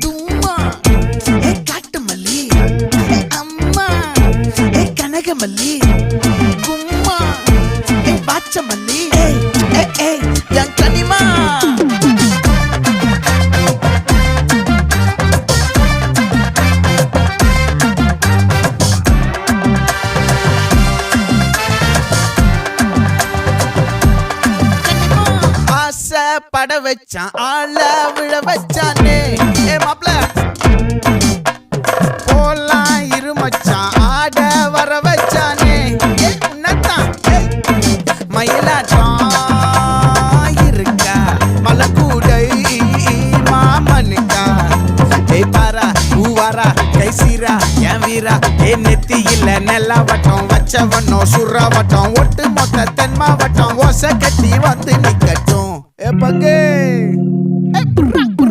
தும்மா ஏ காட்டு மல்லி ஏ அம்மா ஏ கனகமல்லி கும்மா ஏ பாச்ச மல்லி ஏ என் கனிமா பட வச்சான் ஆள விழ வச்சானே ஏ மாப்ள போலாம் இருமச்சான் ஆட வர வச்சானே ஏ உன்னத்தான் மயிலாட்டம் இருக்கா மலக்கூடை மாமனுக்கா ஏய் பாரா பூவாரா கைசீரா என் வீரா ஏ நெத்தி இல்ல நெல்லா வட்டம் வச்சவனோ சுறா வட்டம் ஒட்டு மொத்த தென் மாவட்டம் ஓசை கட்டி வந்து நிக்கட்டும். É pra quem?